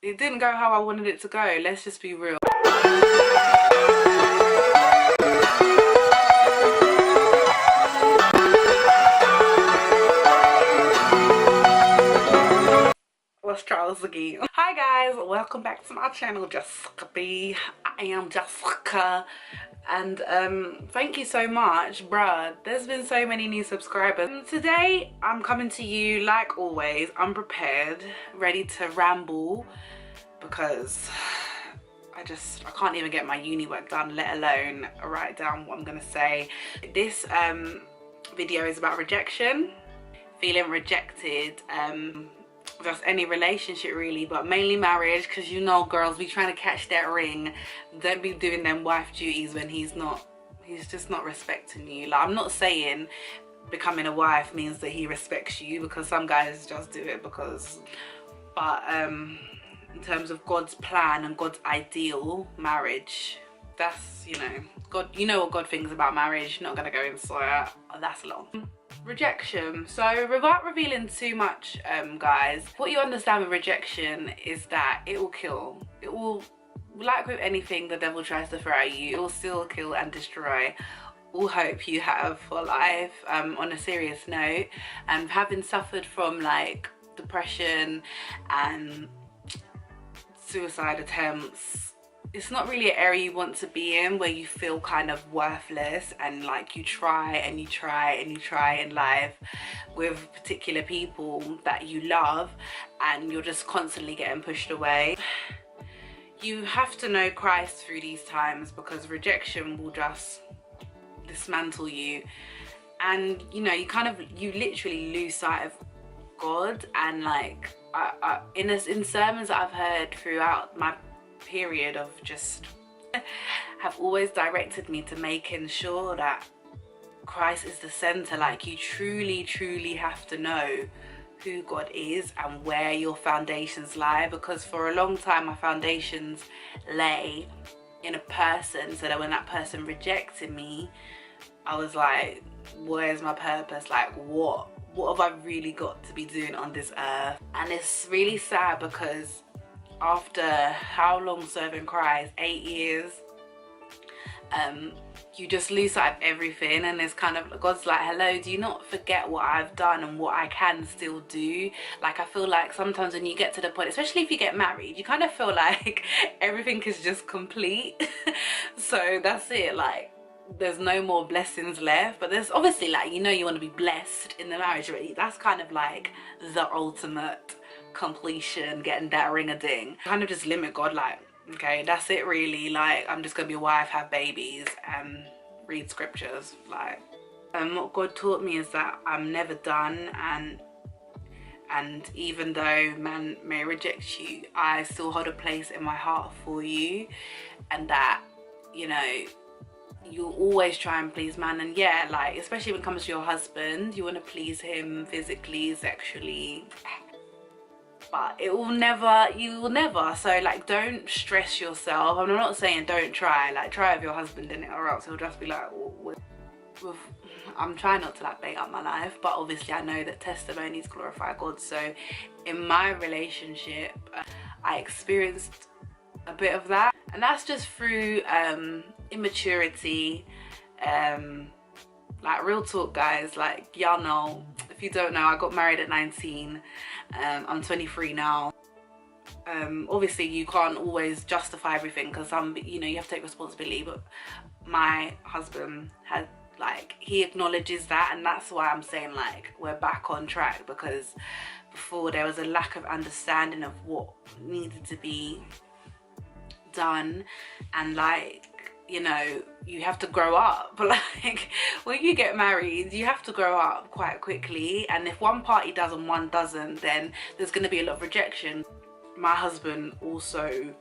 it didn't go how I wanted it to go. Let's just be real. Let's try this again. Hi guys, welcome back to my channel, Jesxca. I am Jesxca, and thank you so much, bruh. There's been so many new subscribers. Today I'm coming to you like always, unprepared, ready to ramble, because I can't even get my uni work done, let alone write down what I'm gonna say. This video is about rejection, feeling rejected, just any relationship really, but mainly marriage, because you know, girls be trying to catch that ring. Don't be doing them wife duties when he's just not respecting you. Like, I'm not saying becoming a wife means that he respects you, because some guys just do it because, but in terms of God's plan and God's ideal marriage, that's, you know, God, you know what God thinks about marriage. Not gonna go into that, that's long. Rejection. So without revealing too much, guys, what you understand with rejection is that it will kill. It will, like with anything the devil tries to throw at you, it will still kill and destroy all hope you have for life. On a serious note, and having suffered from like depression and suicide attempts, it's not really an area you want to be in, where you feel kind of worthless and like you try and you try and you try in life with particular people that you love and you're just constantly getting pushed away. You have to know Christ through these times, because rejection will just dismantle you, and you know, you literally lose sight of God. And like in sermons that I've heard throughout my period of just have always directed me to making sure that Christ is the center. Like, you truly have to know who God is and where your foundations lie, because for a long time my foundations lay in a person, so that when that person rejected me, I was like, where's my purpose? Like, what have I really got to be doing on this earth? And it's really sad, because after how long serving Christ, 8 years, you just lose sight of everything. And it's kind of, God's like, hello, do you not forget what I've done and what I can still do? Like, I feel like sometimes when you get to the point, especially if you get married, you kind of feel like everything is just complete. So that's it, like there's no more blessings left. But there's obviously, like, you know, you want to be blessed in the marriage, but that's kind of like the ultimate completion, getting that ring-a-ding. Kind of just limit God, like, okay, that's it really. Like, I'm just gonna be a wife, have babies, and read scriptures. Like, what God taught me is that I'm never done, and even though man may reject you, I still hold a place in my heart for you, and that, you know, you'll always try and please man. And yeah, like, especially when it comes to your husband, you want to please him physically, sexually, but it will never, you will never. So like, don't stress yourself. I'm not saying don't try, like try with your husband in it, or else he'll just be like, I'm trying not to like bait up my life, but obviously I know that testimonies glorify God. So in my relationship, I experienced a bit of that, and that's just through immaturity. Like, real talk, guys, like, y'all know, if you don't know, I got married at 19. I'm 23 now. Obviously you can't always justify everything, because you know, you have to take responsibility, but my husband had, like, he acknowledges that, and that's why I'm saying, like, we're back on track, because before there was a lack of understanding of what needed to be done. And like, you know, you have to grow up. Like, when you get married, you have to grow up quite quickly, and if one party does and one doesn't, then there's going to be a lot of rejection. My husband also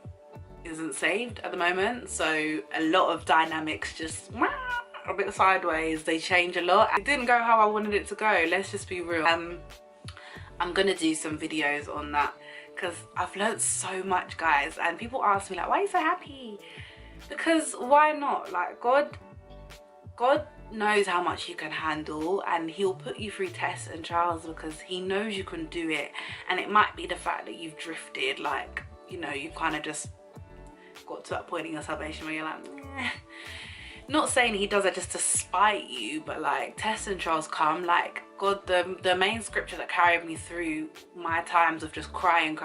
isn't saved at the moment, so a lot of dynamics just a bit sideways. They change a lot. It didn't go how I wanted it to go, let's just be real. I'm gonna do some videos on that, because I've learned so much, guys, and people ask me like, why are you so happy? Because why not? Like, God knows how much you can handle, and he'll put you through tests and trials because he knows you can do it. And it might be the fact that you've drifted, like you know, you kind of just got to that point in your salvation where you're like, eh. Not saying he does it just to spite you, but like tests and trials come. Like God, the main scripture that carried me through my times of just crying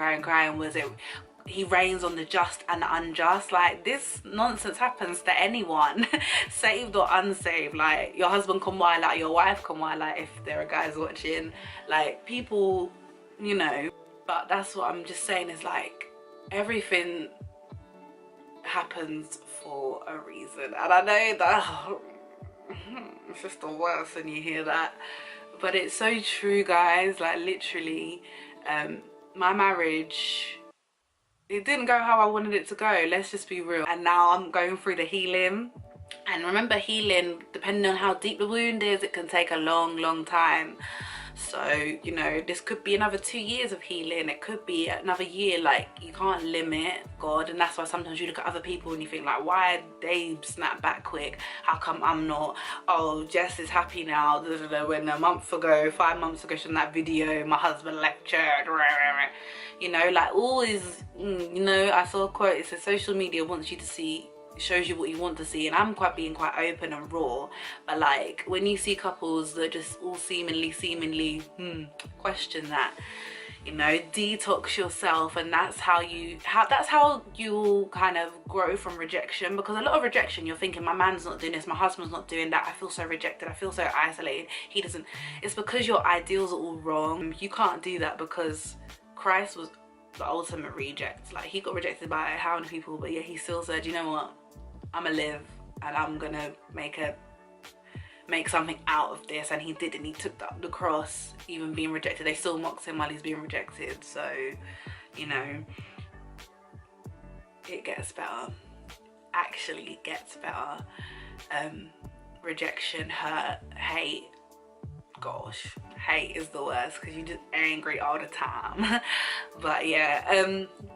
was it, he reigns on the just and the unjust. Like this nonsense happens to anyone, saved or unsaved. Like your husband can wild out, your wife can wild out if there are guys watching, like people, you know. But that's what I'm just saying, is like everything happens for a reason. And I know that it's just the worst when you hear that, but it's so true, guys. Like literally, my marriage, it didn't go how I wanted it to go, let's just be real. And now I'm going through the healing. And remember, healing, depending on how deep the wound is, it can take a long time. So, you know, this could be another 2 years of healing, it could be another year. Like you can't limit God. And that's why sometimes you look at other people and you think like, why they snap back quick, how come I'm not? Oh, Jess is happy now, when a month ago, 5 months ago, from that video my husband lectured, you know, like always, you know, I saw a quote, it says social media wants you to see, shows you what you want to see. And I'm being quite open and raw, but like when you see couples that just all seemingly question that, you know, detox yourself. And that's how you kind of grow from rejection. Because a lot of rejection, you're thinking, my man's not doing this, my husband's not doing that, I feel so rejected, I feel so isolated, he doesn't. It's because your ideals are all wrong. You can't do that, because Christ was the ultimate reject. Like he got rejected by how many people, but yeah, he still said, you know what, I'm gonna live and I'm gonna make something out of this. And he did, and he took up the cross, even being rejected. They still mocked him while he's being rejected. So, you know, it gets better. Actually gets better. Rejection, hurt, hate, gosh, hate is the worst, because you're just angry all the time. But yeah,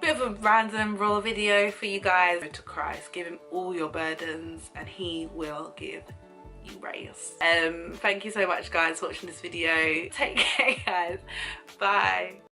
bit of a random raw video for you guys. Go to Christ, give him all your burdens and he will give you grace. Thank you so much, guys, for watching this video. Take care, guys. Bye.